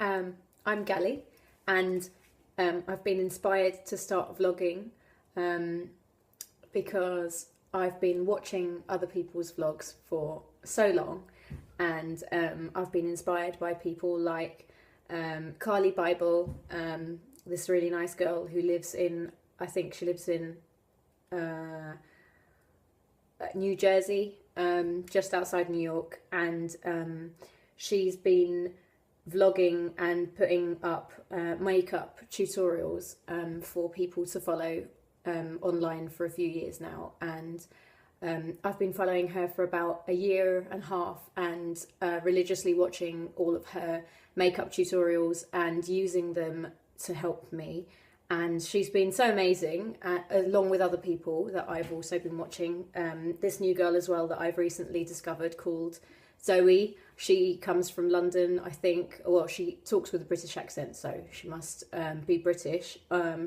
I'm Gally, and I've been inspired to start vlogging because I've been watching other people's vlogs for so long, and I've been inspired by people like Carly Bible, this really nice girl who lives in, I think she lives in New Jersey, just outside New York, and she's been vlogging and putting up makeup tutorials for people to follow online for a few years now, and I've been following her for about a year and a half, and religiously watching all of her makeup tutorials and using them to help me. And she's been so amazing, along with other people that I've also been watching. This new girl as well that I've recently discovered called Zoe. She comes from London, I think. Well, she talks with a British accent, so she must be British.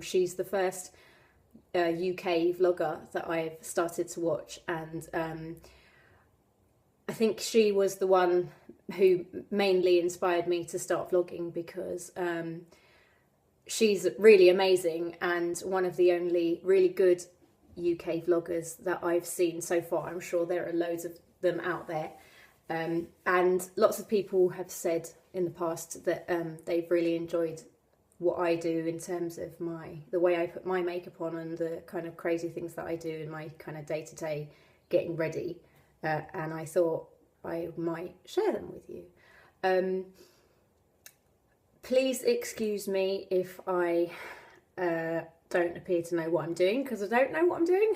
She's the first UK vlogger that I've started to watch, and I think she was the one who mainly inspired me to start vlogging, because she's really amazing and one of the only really good UK vloggers that I've seen so far. I'm sure there are loads of them out there. And lots of people have said in the past that they've really enjoyed what I do in terms of the way I put my makeup on and the kind of crazy things that I do in my kind of day-to-day getting ready. And I thought I might share them with you. Please excuse me if I don't appear to know what I'm doing, because I don't know what I'm doing.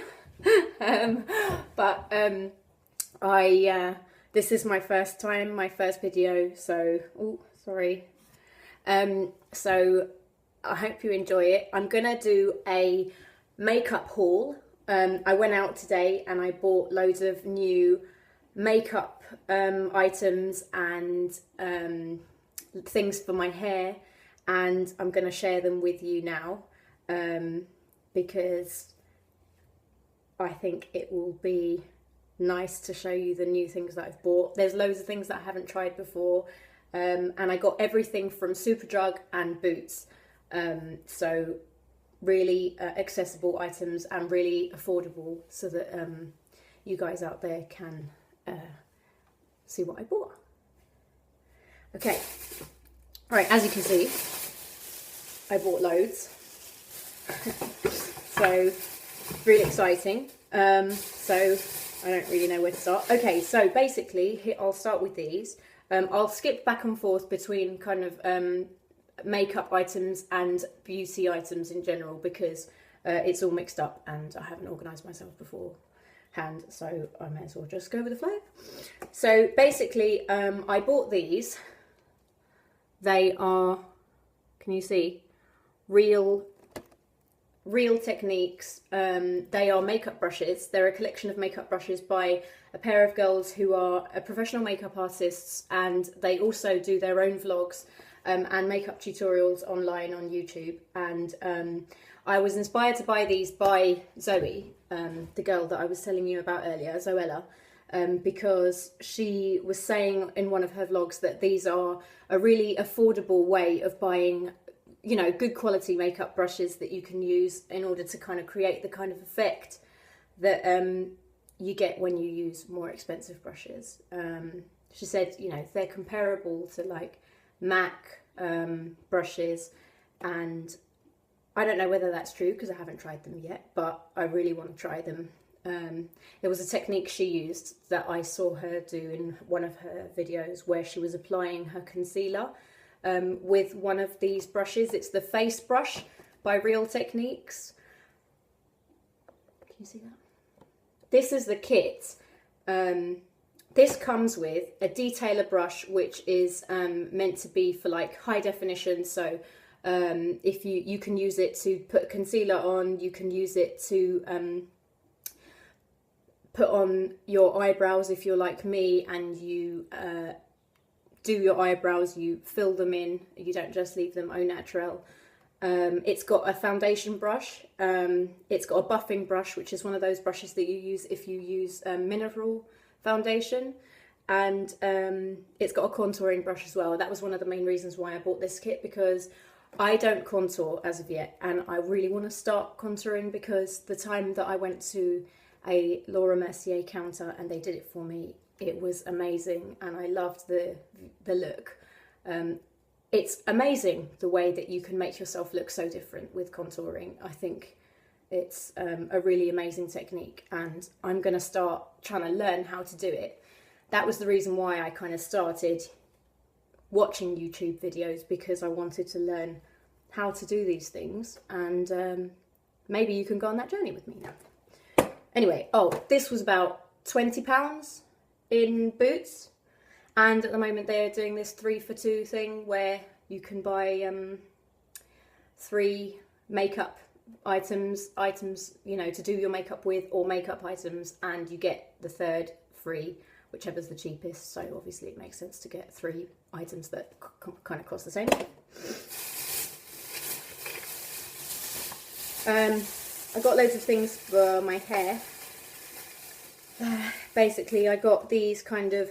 This is my first time, my first video, so, oh, sorry. So I hope you enjoy it. I'm gonna do a makeup haul. I went out today and I bought loads of new makeup items and things for my hair, and I'm going to share them with you now, because I think it will be nice to show you the new things that I've bought. There's loads of things that I haven't tried before, and I got everything from Superdrug and Boots, so really accessible items and really affordable, so that you guys out there can see what I bought. Okay, right, as you can see, I bought loads, so really exciting. So I don't really know where to start. Okay, so basically, I'll start with these. I'll skip back and forth between kind of makeup items and beauty items in general, because it's all mixed up and I haven't organised myself beforehand, so I may as well just go with the flow. So basically, I bought these. They are, can you see, real techniques. They are makeup brushes. They're a collection of makeup brushes by a pair of girls who are professional makeup artists, and they also do their own vlogs and makeup tutorials online on YouTube. And I was inspired to buy these by Zoe, the girl that I was telling you about earlier, Zoella. Because she was saying in one of her vlogs that these are a really affordable way of buying, you know, good quality makeup brushes that you can use in order to kind of create the kind of effect that you get when you use more expensive brushes. She said, you know, they're comparable to like MAC brushes, and I don't know whether that's true because I haven't tried them yet, but I really want to try them. There was a technique she used that I saw her do in one of her videos where she was applying her concealer with one of these brushes. It's the face brush by Real Techniques. Can you see that? This is the kit. This comes with a detailer brush, which is meant to be for like high definition. So if you can use it to put concealer on, you can use it to put on your eyebrows if you're like me and you do your eyebrows, you fill them in, you don't just leave them au naturel. It's got a foundation brush, it's got a buffing brush, which is one of those brushes that you use if you use mineral foundation, and it's got a contouring brush as well. That was one of the main reasons why I bought this kit, because I don't contour as of yet, and I really want to start contouring, because the time that I went to a Laura Mercier counter and they did it for me, it was amazing, and I loved the look. It's amazing the way that you can make yourself look so different with contouring. I think it's a really amazing technique, and I'm going to start trying to learn how to do it. That was the reason why I kind of started watching YouTube videos, because I wanted to learn how to do these things, and maybe you can go on that journey with me now. Anyway, this was about £20 in Boots, and at the moment they are doing this 3 for 2 thing where you can buy 3 makeup items, you know, to do your makeup with, or makeup items, and you get the third free, whichever's the cheapest. So obviously it makes sense to get 3 items that kind of cost the same. I got loads of things for my hair. Basically I got these kind of,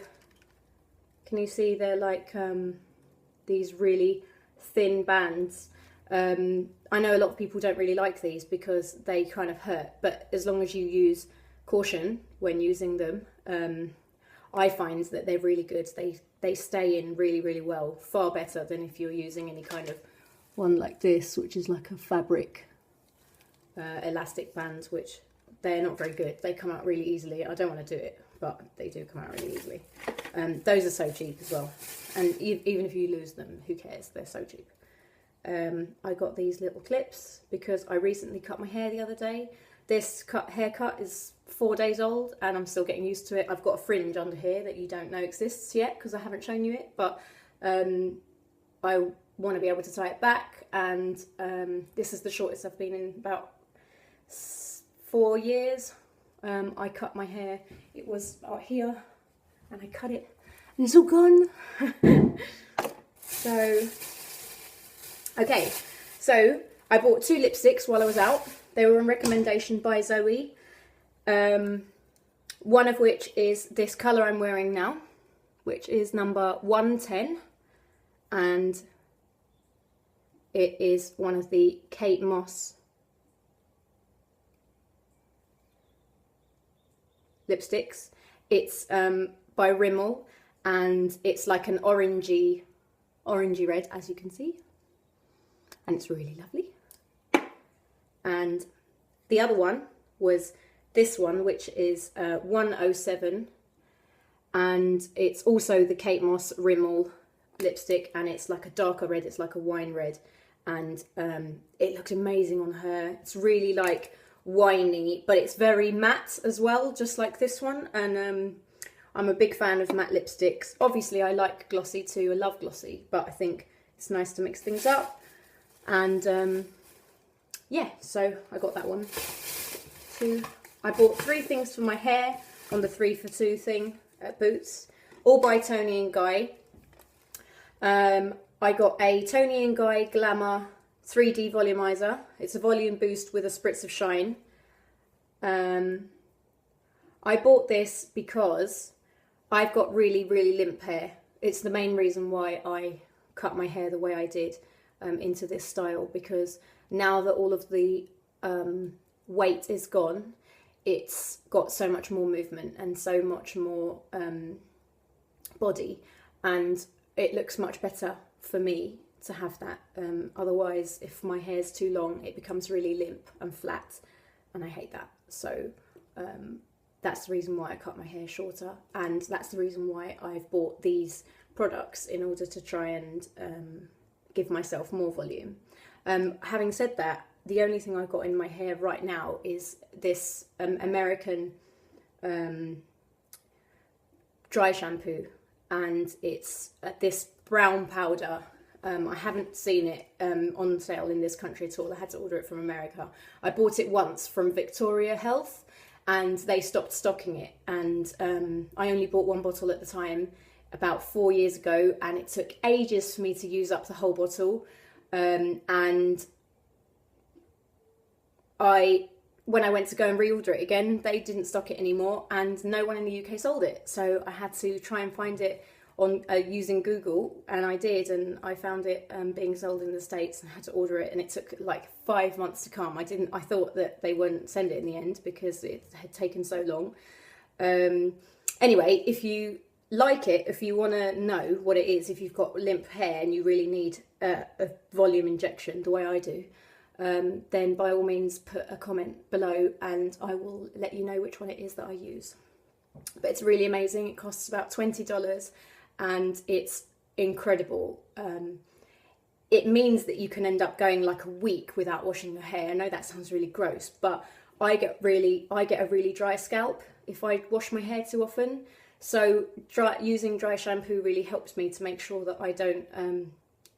can you see, they're like these really thin bands. I know a lot of people don't really like these because they kind of hurt, but as long as you use caution when using them, I find that they're really good. They stay in really, really well, far better than if you're using any kind of one like this, which is like a fabric elastic bands, which they're not very good. They come out really easily. I don't want to do it, but they do come out really easily. Those are so cheap as well, and even if you lose them, who cares? They're so cheap. I got these little clips because I recently cut my hair the other day. This haircut is 4 days old and I'm still getting used to it. I've got a fringe under here that you don't know exists yet because I haven't shown you it, but I want to be able to tie it back, and this is the shortest I've been in about 4 years. I cut my hair, it was out here, and I cut it and it's all gone. Okay, so I bought 2 lipsticks while I was out. They were on recommendation by Zoe. One of which is this colour I'm wearing now, which is number 110. And it is one of the Kate Moss lipsticks. It's by Rimmel, and it's like an orangey red, as you can see. And it's really lovely. And the other one was this one, which is 107, and it's also the Kate Moss Rimmel lipstick, and it's like a darker red, it's like a wine red, and it looked amazing on her. It's really like winey, but it's very matte as well, just like this one. And I'm a big fan of matte lipsticks. Obviously I like glossy too, I love glossy, but I think it's nice to mix things up. And yeah, so I got that one too. I bought 3 things for my hair on the 3 for 2 thing at Boots, all by Toni & Guy. I got a Toni & Guy Glamour 3D volumizer. It's a volume boost with a spritz of shine. I bought this because I've got really, really limp hair. It's the main reason why I cut my hair the way I did into this style, because now that all of the weight is gone, it's got so much more movement and so much more body, and it looks much better for me to have that. Otherwise, if my hair's too long, it becomes really limp and flat, and I hate that. So that's the reason why I cut my hair shorter, and that's the reason why I've bought these products, in order to try and give myself more volume. Having said that, the only thing I've got in my hair right now is this American dry shampoo, and it's this brown powder. I haven't seen it on sale in this country at all. I had to order it from America. I bought it once from Victoria Health, and they stopped stocking it, and I only bought 1 bottle at the time about 4 years ago, and it took ages for me to use up the whole bottle, and I when I went to go and reorder it again, they didn't stock it anymore, and no one in the UK sold it. So I had to try and find it on using Google, and I did, and I found it being sold in the States, and had to order it, and it took like 5 months to come. I thought that they wouldn't send it in the end because it had taken so long. Anyway, if you like it, if you want to know what it is, if you've got limp hair and you really need a volume injection the way I do, then by all means put a comment below and I will let you know which one it is that I use. But it's really amazing. It costs about $20 and it's incredible. It means that you can end up going like a week without washing your hair. I know that sounds really gross, but I get a really dry scalp if I wash my hair too often. So using dry shampoo really helps me to make sure that I don't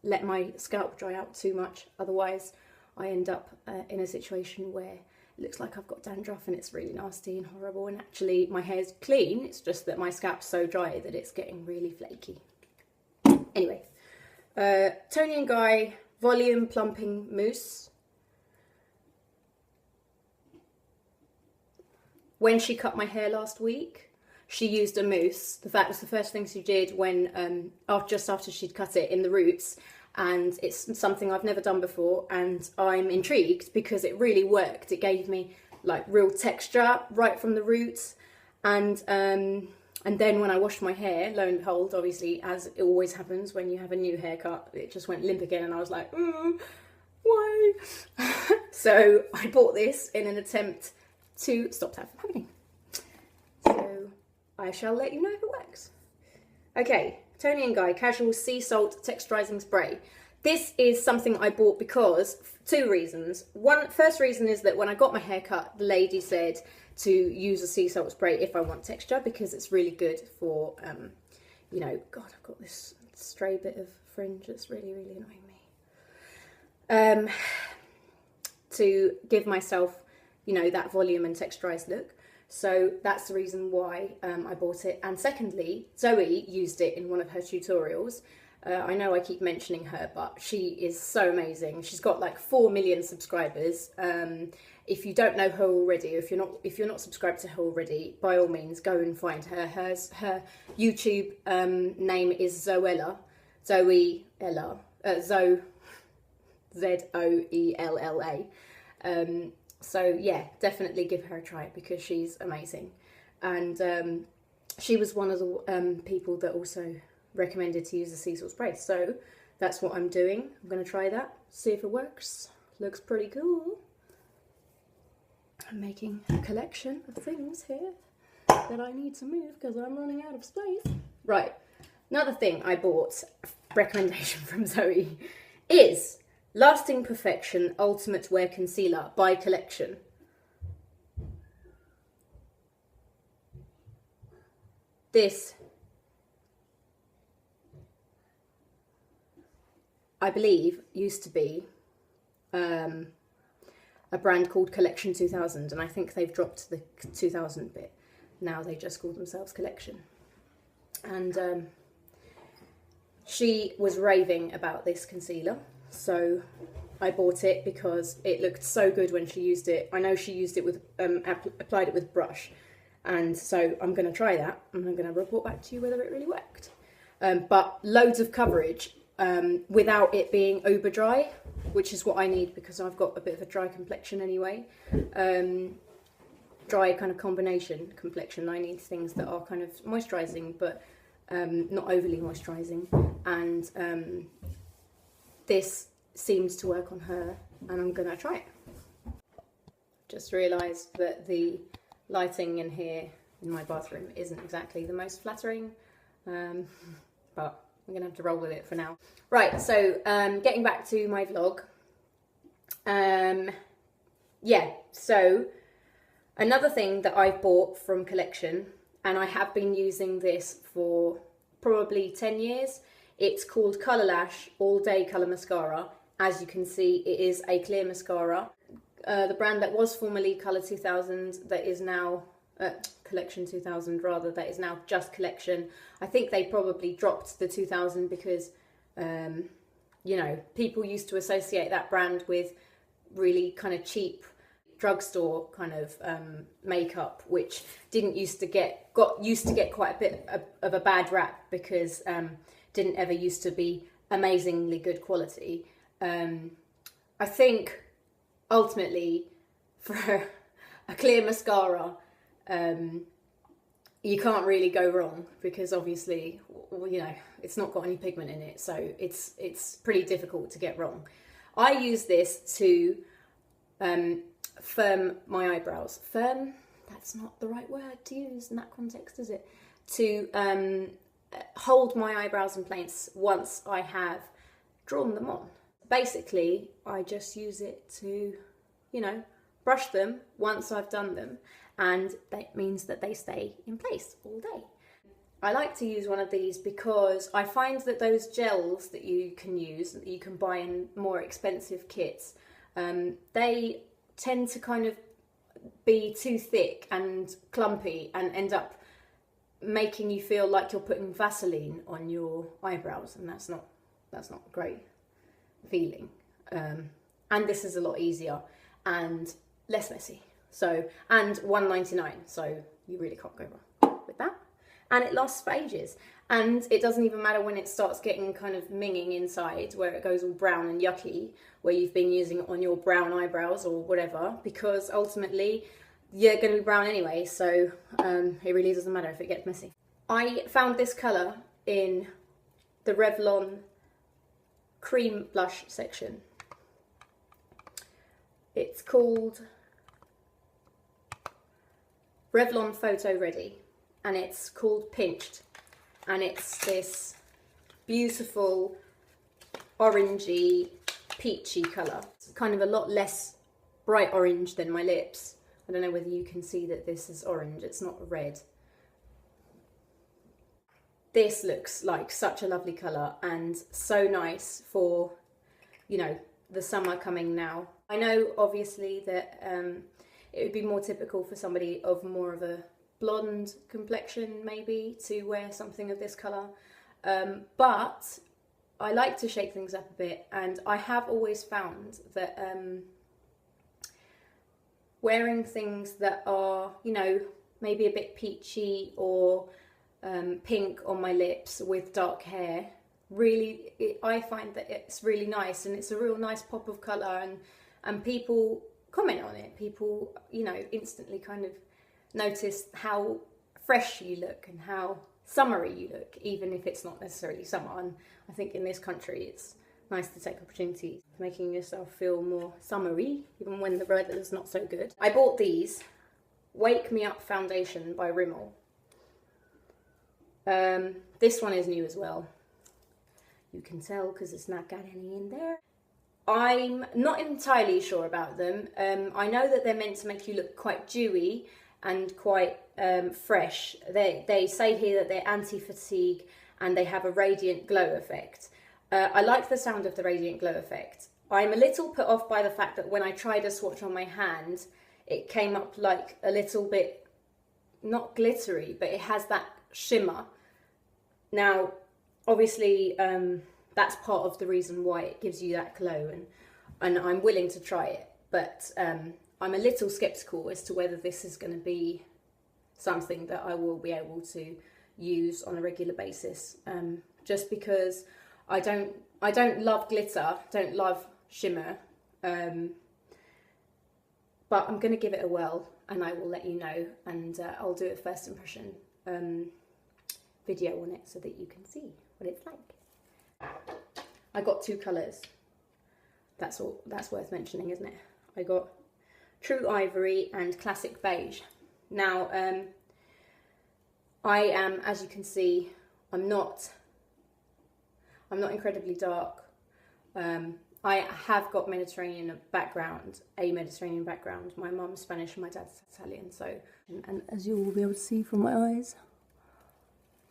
let my scalp dry out too much. Otherwise, I end up in a situation where it looks like I've got dandruff and it's really nasty and horrible. And actually, my hair's clean. It's just that my scalp's so dry that it's getting really flaky. Anyway, Toni & Guy Volume Plumping Mousse. When she cut my hair last week, she used a mousse. That was the first thing she did when just after she'd cut it in the roots, and it's something I've never done before, and I'm intrigued because it really worked. It gave me like real texture right from the roots, and then when I washed my hair, lo and behold, obviously as it always happens when you have a new haircut, it just went limp again, and I was like, why? So I bought this in an attempt to stop that from happening. So I shall let you know if it works. Okay, Toni & Guy Casual Sea Salt Texturizing Spray. This is something I bought because, two reasons. First reason is that when I got my hair cut, the lady said to use a sea salt spray if I want texture, because it's really good for, you know, God, I've got this stray bit of fringe that's really, really annoying me. To give myself, you know, that volume and texturized look. So that's the reason why I bought it. And secondly, Zoe used it in one of her tutorials. I know I keep mentioning her, but she is so amazing. She's got like 4 million subscribers. If you don't know her already, if you're not subscribed to her already, by all means go and find her. Her YouTube name is Zoella, Zoella, Zoella. So yeah, definitely give her a try because she's amazing. And she was one of the people that also recommended to use the sea salt spray. So that's what I'm doing. I'm going to try that, see if it works. Looks pretty cool. I'm making a collection of things here that I need to move because I'm running out of space. Right, another thing I bought, recommendation from Zoe, is Lasting Perfection Ultimate Wear Concealer by Collection. This, I believe, used to be a brand called Collection 2000, and I think they've dropped the 2000 bit. Now they just call themselves Collection. And she was raving about this concealer. So I bought it because it looked so good when she used it. I know she used it with, applied it with brush. And so I'm going to try that and I'm going to report back to you whether it really worked. But loads of coverage without it being over dry, which is what I need because I've got a bit of a dry complexion anyway. Dry kind of combination complexion. I need things that are kind of moisturising but not overly moisturising. And this seems to work on her and I'm gonna try it. Just realised that the lighting in here in my bathroom isn't exactly the most flattering, but I'm gonna have to roll with it for now. Right, so getting back to my vlog. Yeah, so another thing that I've bought from Collection, and I have been using this for probably 10 years, it's called Colour Lash All Day Colour Mascara. As you can see, it is a clear mascara. The brand that was formerly Colour 2000, that is now, Collection 2000 rather, that is now just Collection. I think they probably dropped the 2000 because, you know, people used to associate that brand with really kind of cheap drugstore kind of makeup, which got used to get quite a bit of a bad rap because didn't ever used to be amazingly good quality. I think ultimately for a clear mascara, you can't really go wrong because obviously, you know, it's not got any pigment in it, so it's pretty difficult to get wrong. I use this to firm my eyebrows. Firm, that's not the right word to use in that context, is it? To hold my eyebrows in place once I have drawn them on. Basically, I just use it to, you know, brush them once I've done them, and that means that they stay in place all day. I like to use one of these because I find that those gels that you can use, that you can buy in more expensive kits, they tend to kind of be too thick and clumpy and end up making you feel like you're putting Vaseline on your eyebrows, and that's not a great feeling. And this is a lot easier and less messy. So, and $1.99, so you really can't go wrong with that. And it lasts for ages. And it doesn't even matter when it starts getting kind of minging inside, where it goes all brown and yucky, where you've been using it on your brown eyebrows or whatever, because ultimately you're going to be brown anyway, so it really doesn't matter if it gets messy. I found this colour in the Revlon cream blush section. It's called Revlon Photo Ready, and it's called Pinched, and it's this beautiful orangey peachy colour. It's kind of a lot less bright orange than my lips. I don't know whether you can see that this is orange, it's not red. This looks like such a lovely colour and so nice for, you know, the summer coming now. I know obviously that it would be more typical for somebody of more of a blonde complexion maybe to wear something of this colour, but I like to shake things up a bit, and I have always found that wearing things that are, you know, maybe a bit peachy or pink on my lips with dark hair, really, I find that it's really nice, and it's a real nice pop of colour, and people comment on it. People, you know, instantly kind of notice how fresh you look and how summery you look, even if it's not necessarily summer. And I think in this country it's nice to take opportunities, making yourself feel more summery, even when the weather's not so good. I bought these Wake Me Up Foundation by Rimmel. This one is new as well. You can tell because it's not got any in there. I'm not entirely sure about them. I know that they're meant to make you look quite dewy and quite fresh. They say here that they're anti-fatigue and they have a radiant glow effect. I like the sound of the radiant glow effect. I'm a little put off by the fact that when I tried a swatch on my hand, it came up like a little bit, not glittery, but it has that shimmer. Now, obviously, that's part of the reason why it gives you that glow, and I'm willing to try it, but I'm a little sceptical as to whether this is going to be something that I will be able to use on a regular basis, just because I don't love glitter, don't love shimmer, but I'm going to give it a whirl, and I will let you know, and I'll do a first impression video on it so that you can see what it's like. I got two colours. That's worth mentioning, isn't it? I got True Ivory and Classic Beige. Now, I am, as you can see, I'm not incredibly dark. I have got Mediterranean background, a Mediterranean background. My mum's Spanish and my dad's Italian, so, and as you will be able to see from my eyes,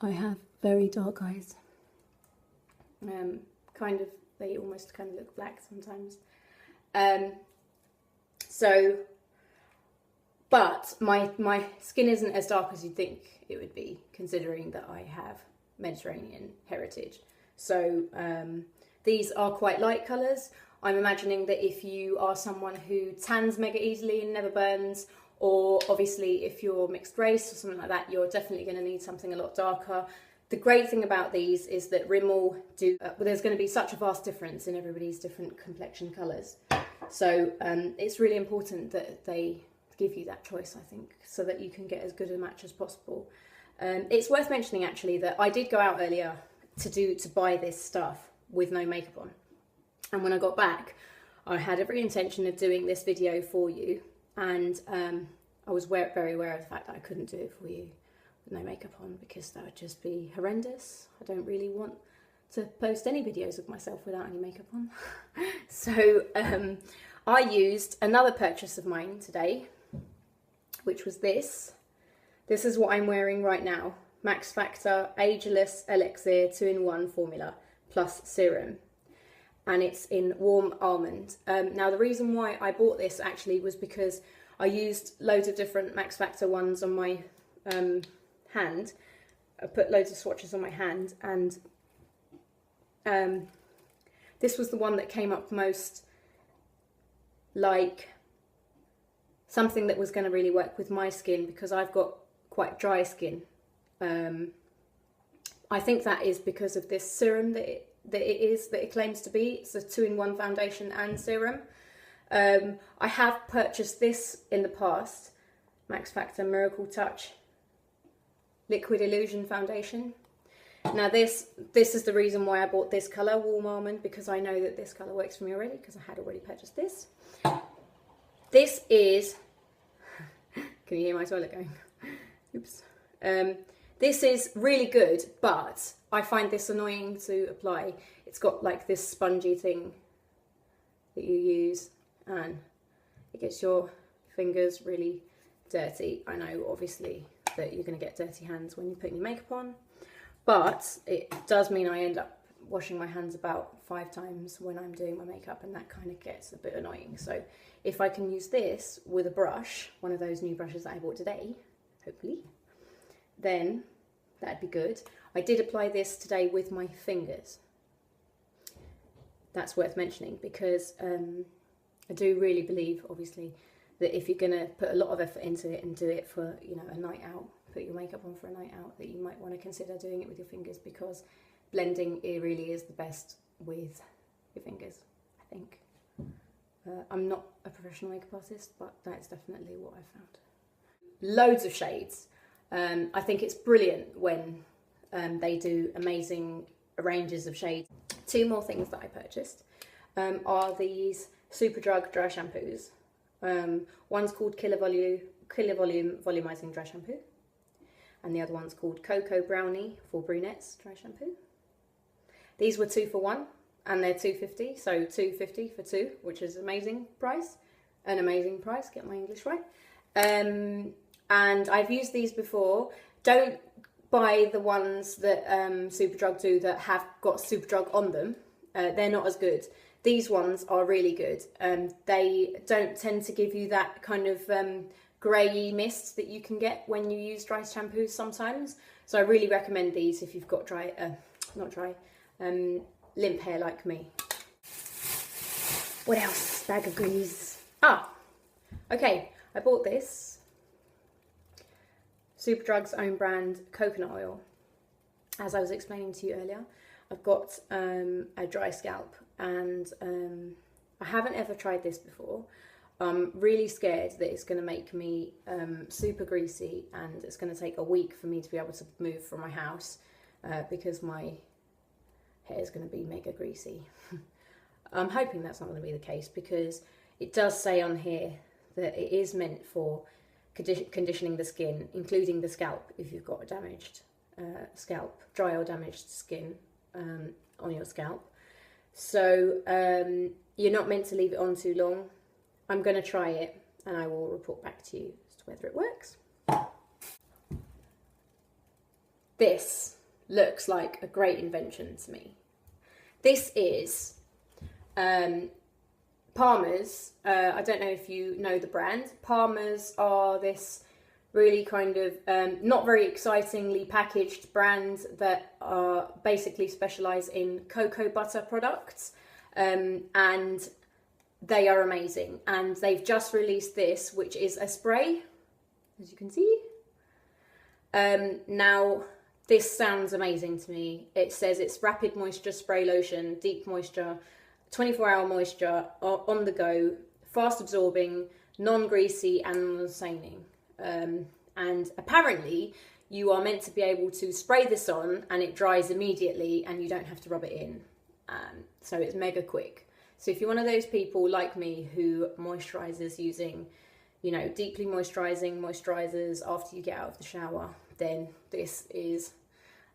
I have very dark eyes. They almost kind of look black sometimes. But my skin isn't as dark as you'd think it would be, considering that I have Mediterranean heritage. So These are quite light colours. I'm imagining that if you are someone who tans mega easily and never burns, or obviously if you're mixed race or something like that, you're definitely going to need something a lot darker. The great thing about these is that Rimmel do, there's going to be such a vast difference in everybody's different complexion colours. So it's really important that they give you that choice, I think, so that you can get as good a match as possible. It's worth mentioning actually that I did go out earlier to buy this stuff with no makeup on. And when I got back, I had every intention of doing this video for you, and I was very aware of the fact that I couldn't do it for you with no makeup on, because that would just be horrendous. I don't really want to post any videos of myself without any makeup on. So I used another purchase of mine today, which was this. This is what I'm wearing right now. Max Factor Ageless Elixir 2-in-1 formula plus serum. And it's in warm almond. Now the reason why I bought this actually was because I used loads of different Max Factor ones on my hand. I put loads of swatches on my hand, and this was the one that came up most like something that was going to really work with my skin, because I've got quite dry skin. I think that is because of this serum that it claims to be. It's a 2-in-1 foundation and serum. I have purchased this in the past, Max Factor Miracle Touch Liquid Illusion Foundation. Now this is the reason why I bought this colour, Warm Almond, because I know that this colour works for me already, because I had already purchased this. This is, can you hear my toilet going? Oops. This is really good, but I find this annoying to apply. It's got like this spongy thing that you use, and it gets your fingers really dirty. I know obviously that you're going to get dirty hands when you're putting your makeup on, but it does mean I end up washing my hands about 5 times when I'm doing my makeup, and that kind of gets a bit annoying. So if I can use this with a brush, one of those new brushes that I bought today, hopefully, then that'd be good. I did apply this today with my fingers. That's worth mentioning, because I do really believe, obviously, that if you're going to put a lot of effort into it and do it for, you know, a night out, put your makeup on for a night out, that you might want to consider doing it with your fingers, because blending, it really is the best with your fingers, I think. I'm not a professional makeup artist, but that's definitely what I found. Loads of shades. I think it's brilliant when they do amazing ranges of shades. 2 more things that I purchased are these Superdrug dry shampoos. One's called Killer Volume Volumizing Dry Shampoo, and the other one's called Cocoa Brownie for Brunettes Dry Shampoo. These were 2 for 1, and they're $2.50, so $2.50 for 2, which is an amazing price, get my English right. And I've used these before. Don't buy the ones that Superdrug do that have got Superdrug on them. They're not as good. These ones are really good. They don't tend to give you that kind of grey mist that you can get when you use dry shampoos sometimes. So I really recommend these if you've got limp hair like me. What else? Bag of goodies. Okay, I bought this Superdrug's own brand coconut oil. As I was explaining to you earlier, I've got a dry scalp, and I haven't ever tried this before. I'm really scared that it's going to make me super greasy, and it's going to take a week for me to be able to move from my house because my hair is going to be mega greasy. I'm hoping that's not going to be the case, because it does say on here that it is meant for conditioning the skin, including the scalp, if you've got a damaged scalp, dry or damaged skin on your scalp. So you're not meant to leave it on too long. I'm going to try it, and I will report back to you as to whether it works. This looks like a great invention to me. This is Palmer's. I don't know if you know the brand. Palmer's are this really kind of not very excitingly packaged brand that basically specialise in cocoa butter products, and they are amazing. And they've just released this, which is a spray, as you can see. Now, this sounds amazing to me. It says it's rapid moisture spray lotion, deep moisture, 24-hour moisture, on the go, fast absorbing, non-greasy and non-staining. And apparently you are meant to be able to spray this on and it dries immediately and you don't have to rub it in. So it's mega quick. So if you're one of those people like me who moisturizes using, you know, deeply moisturizing moisturizers after you get out of the shower, then this is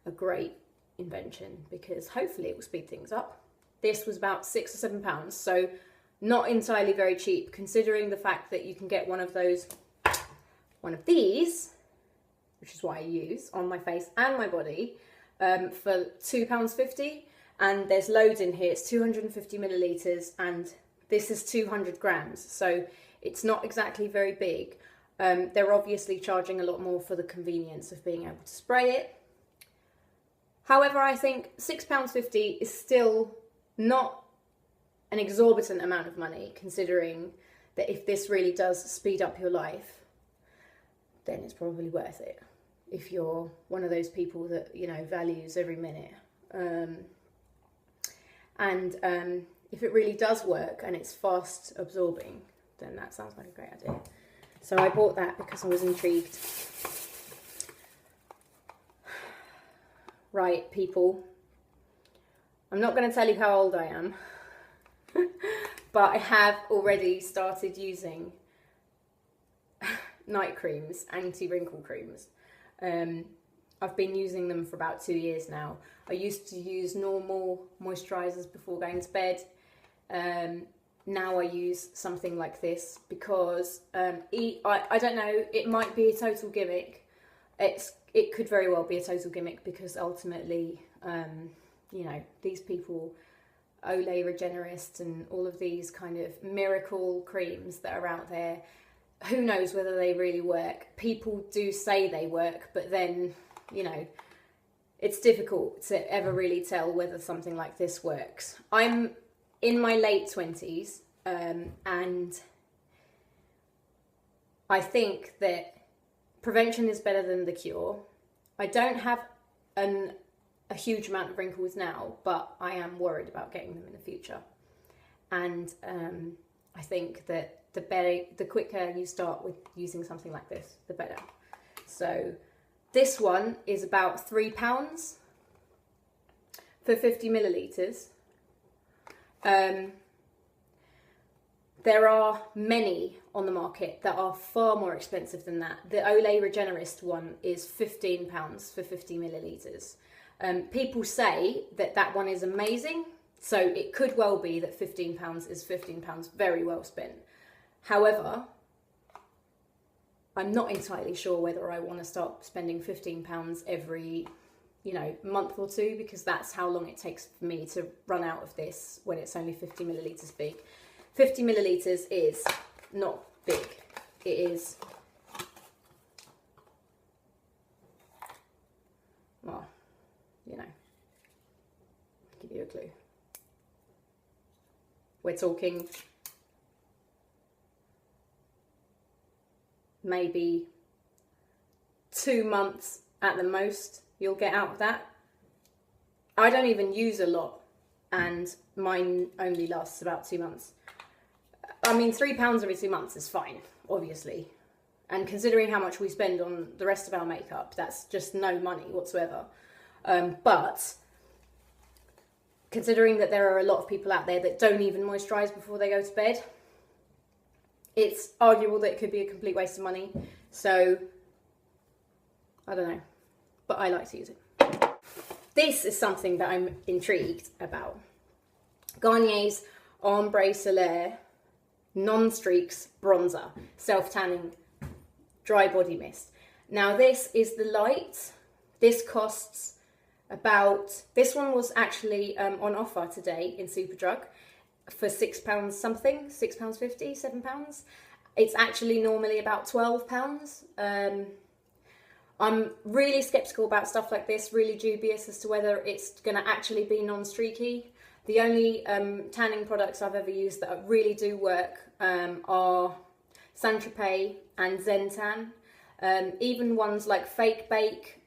a great invention because hopefully it will speed things up. This was about £6 or £7, so not entirely very cheap considering the fact that you can get one of these, which is what I use on my face and my body, for £2.50, and there's loads in here. It's 250 millilitres and this is 200 grams, so it's not exactly very big. They're obviously charging a lot more for the convenience of being able to spray it. However, I think £6.50 is still not an exorbitant amount of money, considering that if this really does speed up your life, then it's probably worth it. If you're one of those people that, you know, values every minute. If it really does work and it's fast absorbing, then that sounds like a great idea. So I bought that because I was intrigued. Right, people, I'm not going to tell you how old I am, but I have already started using night creams, anti-wrinkle creams. I've been using them for about 2 years now. I used to use normal moisturisers before going to bed. Now I use something like this because I don't know, it might be a total gimmick. It could very well be a total gimmick because ultimately, you know, these people, Olay Regenerist and all of these kind of miracle creams that are out there, who knows whether they really work. People do say they work, but then, you know, it's difficult to ever really tell whether something like this works. I'm in my late 20s, and I think that prevention is better than the cure. I don't have a huge amount of wrinkles now, but I am worried about getting them in the future. And I think that the quicker you start with using something like this, the better. So this one is about £3 for 50 millilitres. There are many on the market that are far more expensive than that. The Olay Regenerist one is £15 for 50 millilitres. People say that that one is amazing, so it could well be that £15 is £15 very well spent. However, I'm not entirely sure whether I want to start spending £15 every, you know, month or two, because that's how long it takes for me to run out of this when it's only 50 millilitres big. 50 millilitres is not big. It is, well, you know, I'll give you a clue. We're talking maybe 2 months at the most you'll get out of that. I don't even use a lot, and mine only lasts about 2 months. I mean, £3 every 2 months is fine, obviously. And considering how much we spend on the rest of our makeup, that's just no money whatsoever. But considering that there are a lot of people out there that don't even moisturise before they go to bed, it's arguable that it could be a complete waste of money. So, I don't know. But I like to use it. This is something that I'm intrigued about. Garnier's Ombre Solaire Non-Streaks Bronzer Self-Tanning Dry Body Mist. Now this is the light. This costs about, this one was actually on offer today in Superdrug for £6 something, £6.50, £7. It's actually normally about £12. I'm really skeptical about stuff like this, really dubious as to whether it's going to actually be non-streaky. The only tanning products I've ever used that really do work are Saint Tropez and Zentan. Even ones like Fake Bake,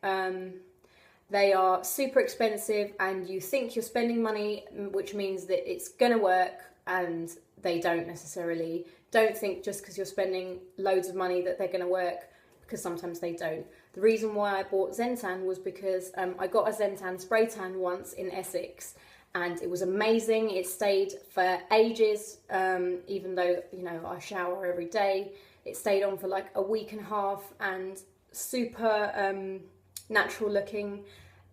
they are super expensive and you think you're spending money, which means that it's going to work, and they don't necessarily. Don't think just because you're spending loads of money that they're going to work, because sometimes they don't. The reason why I bought Zentan was because I got a Zentan spray tan once in Essex, and it was amazing. It stayed for ages, even though, you know, I shower every day. It stayed on for like a week and a half, and super natural looking,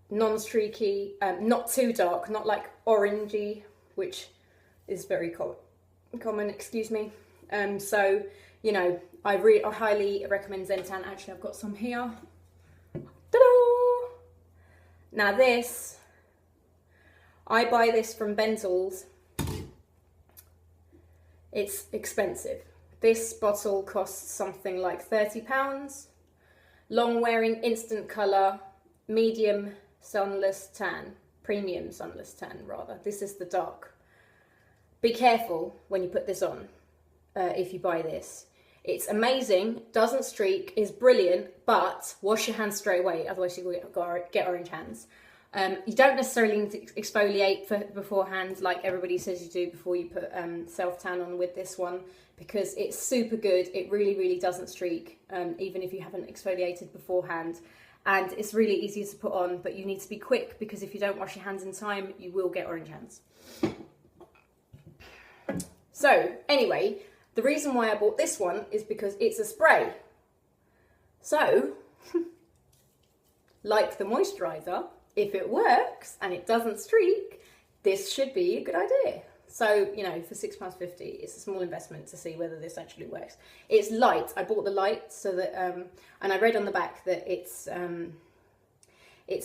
non-streaky, not too dark, not like orangey, which is very common, excuse me. So, you know, I highly recommend Zentan. Actually, I've got some here. Ta-da! Now this, I buy this from Benzols. It's expensive. This bottle costs something like £30. Long wearing, instant colour, medium sunless tan, premium sunless tan rather. This is the dark. Be careful when you put this on, if you buy this. It's amazing, doesn't streak, is brilliant, but wash your hands straight away, otherwise you will get orange hands. You don't necessarily need to exfoliate beforehand like everybody says you do before you put self-tan on with this one, because it's super good. It really, really doesn't streak, even if you haven't exfoliated beforehand. And it's really easy to put on, but you need to be quick, because if you don't wash your hands in time, you will get orange hands. So, anyway, the reason why I bought this one is because it's a spray. So, like the moisturiser, if it works and it doesn't streak, this should be a good idea. So, you know, for £6.50, it's a small investment to see whether this actually works. It's light. I bought the light so that, and I read on the back that it's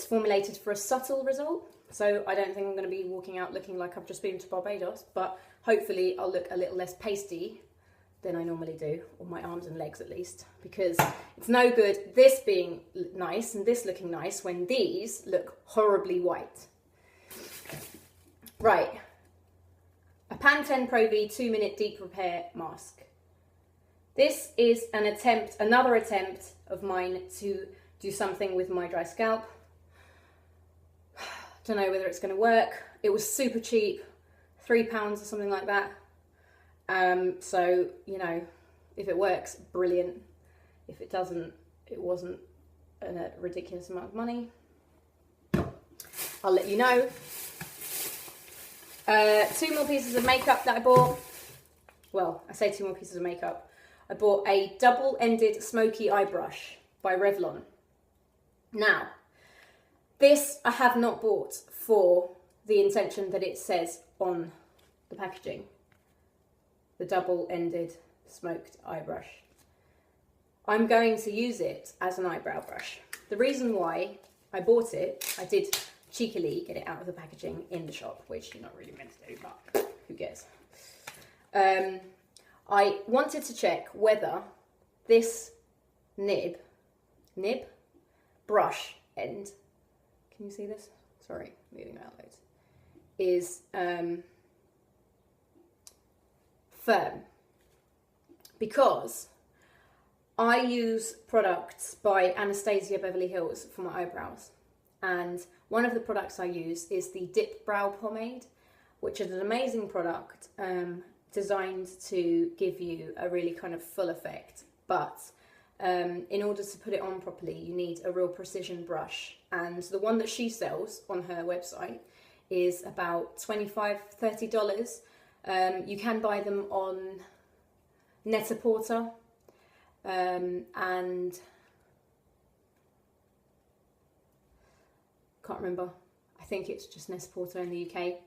formulated for a subtle result. So I don't think I'm going to be walking out looking like I've just been to Barbados, but hopefully I'll look a little less pasty than I normally do, or my arms and legs at least, because it's no good this being nice and this looking nice when these look horribly white. Right, a Pantene Pro V 2-minute deep repair mask. This is another attempt of mine to do something with my dry scalp. Don't know whether it's going to work. It was super cheap, £3 or something like that. So, you know, if it works, brilliant. If it doesn't, it wasn't a ridiculous amount of money. I'll let you know. 2 more pieces of makeup that I bought. Well, I say 2 more pieces of makeup. I bought a double-ended smoky eye brush by Revlon. Now, this I have not bought for the intention that it says on the packaging. The double-ended smoked eye brush. I'm going to use it as an eyebrow brush. The reason why I bought it, I did cheekily get it out of the packaging in the shop, which you're not really meant to do, but who cares? I wanted to check whether this nib brush end, can you see this? Sorry, moving out loads, is firm, because I use products by Anastasia Beverly Hills for my eyebrows, and one of the products I use is the Dip Brow Pomade, which is an amazing product designed to give you a really kind of full effect, but in order to put it on properly you need a real precision brush, and the one that she sells on her website is about $25–30. You can buy them on Net-a-Porter, and can't remember, I think it's just Net-a-Porter in the UK.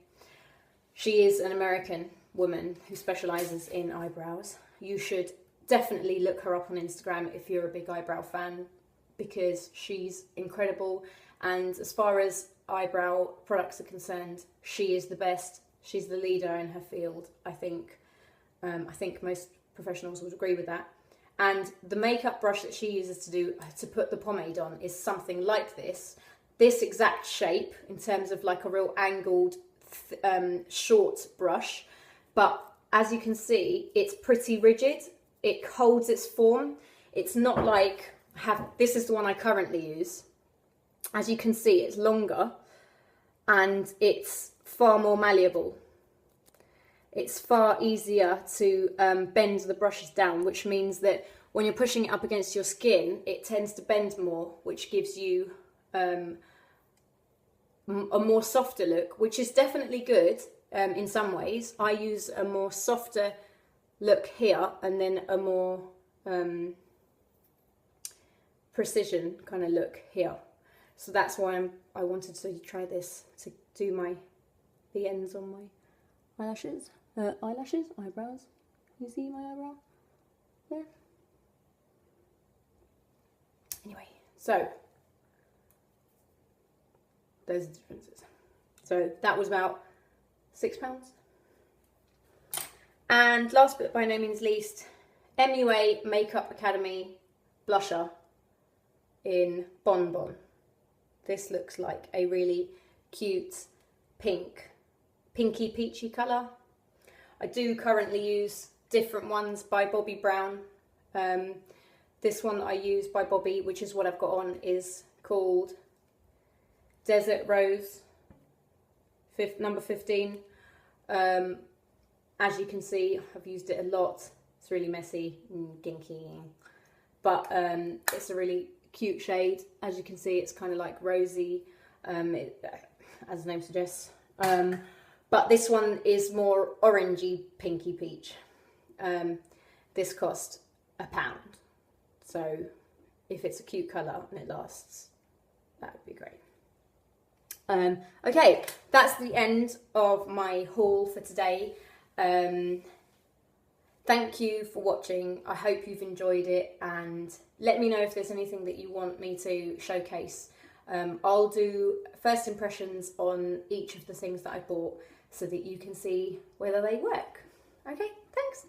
She is an American woman who specialises in eyebrows. You should definitely look her up on Instagram if you're a big eyebrow fan, because she's incredible, and as far as eyebrow products are concerned, she is the best. She's the leader in her field, I think. I think most professionals would agree with that. And the makeup brush that she uses to put the pomade on is something like this exact shape, in terms of like a real angled short brush. But as you can see, it's pretty rigid. It holds its form. It's not like this is the one I currently use. As you can see, it's longer and it's far more malleable. It's far easier to bend the brushes down, which means that when you're pushing it up against your skin, it tends to bend more, which gives you a more softer look, which is definitely good in some ways. I use a more softer look here and then a more precision kind of look here. So that's why I wanted to try this, to do the ends on my eyelashes. Eyebrows. You see my eyebrow there? Anyway, so those are the differences. So that was about £6. And last but by no means least, MUA Makeup Academy blusher in Bon Bon. This looks like a really cute pinky peachy colour. I do currently use different ones by Bobbi Brown. This one that I use by Bobbi, which is what I've got on, is called Desert Rose, number 15. As you can see, I've used it a lot. It's really messy and ginky, but it's a really cute shade. As you can see, it's kind of like rosy, as the name suggests. But this one is more orangey, pinky peach. This cost £1. So if it's a cute colour and it lasts, that would be great. Okay, that's the end of my haul for today. Thank you for watching. I hope you've enjoyed it, and let me know if there's anything that you want me to showcase. I'll do first impressions on each of the things that I bought so that you can see whether they work. Okay, thanks.